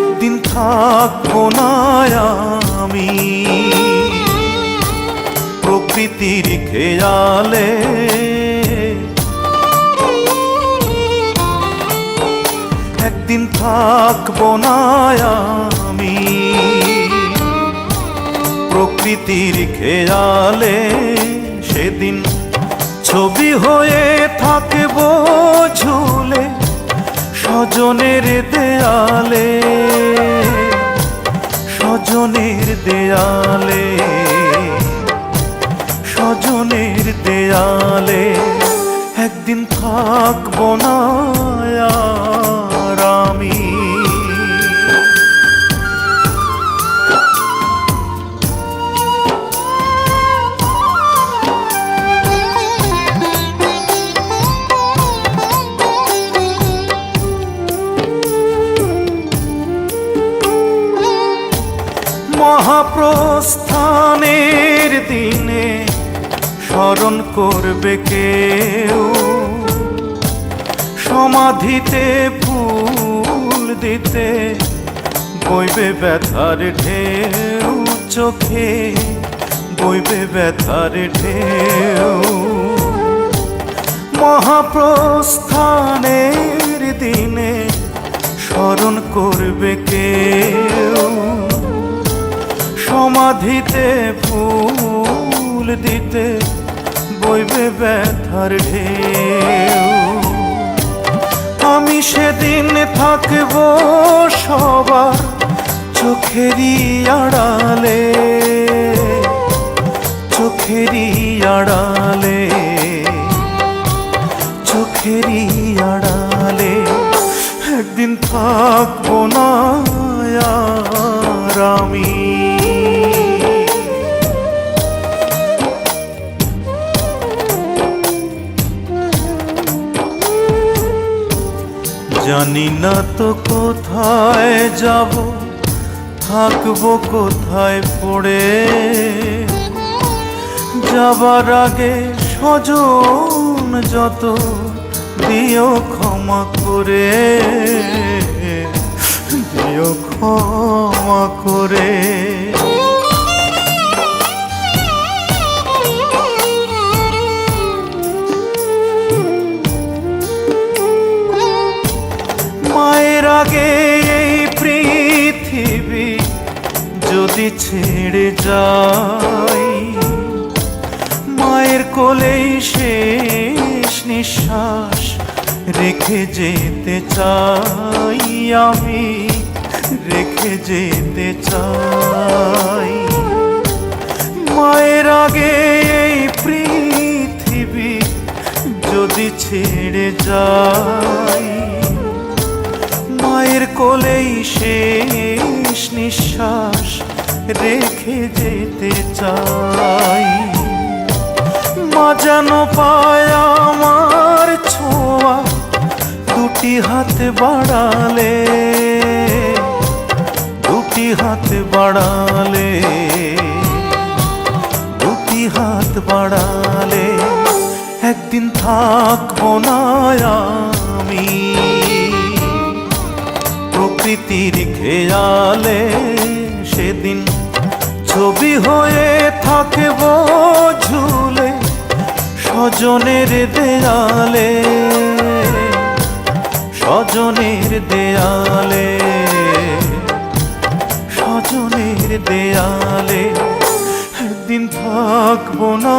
একদিন থাকবো না আমি প্রকৃতির খেয়ালে, একদিন থাকবো না আমি প্রকৃতির খেয়ালে। সেদিন ছবি হয়ে থাকবো ঝুলে স্বজনের দেয়ালে, স্বজনের দেয়ালে, স্বজনের দেয়ালে। একদিন থাকবো না আর আমি। মহাপ্রস্থানের দিনে স্মরণ করবে কেউ, সমাধিতে ফুল দিতে বইবে ব্যথার ঢেউ, চোখে বইবে ব্যথার ঢেউ। মহাপ্রস্থানের দিনে স্মরণ করবে কেউ, সমাধিতে ফুল দিতে বইবে ব্যথার ঢেউ। আমি সেদিন থাকবো সবার চোখেরই আড়ালে, চোখেরই আড়ালে, চোখেরই আড়ালে। একদিন থাকবো না আর আমি। জানি না তো কোথায় যাব, থাকবো কোথায় পড়ে। যাবার আগে স্বজন যত দিও ক্ষমা করে, দিও ক্ষমা করে। মায়ের আগে এই পৃথিবী যদি ছেড়ে যাই, মায়ের কোলেই শেষ নিঃশ্বাস রেখে যেতে চাই আমি, রেখে যেতে চাই। মায়ের আগে এই পৃথিবী যদি ছেড়ে যাই, মায়ের কোলেই শেষ নিঃশ্বাস রেখে যেতে চাই। মা যেন পায় আমার ছোঁয়া দুটি হাত বাড়ালে, দুটি হাত বাড়ালে, দুটি হাত বাড়ালে। একদিন থাকবো না আমি প্রকৃতির খেয়ালে। সেদিন ছবি হয়ে থাকবো ঝুলে স্বজনের দেয়ালে, স্বজনের দেয়ালে, স্বজনের দেয়ালে। একদিন থাকবো না।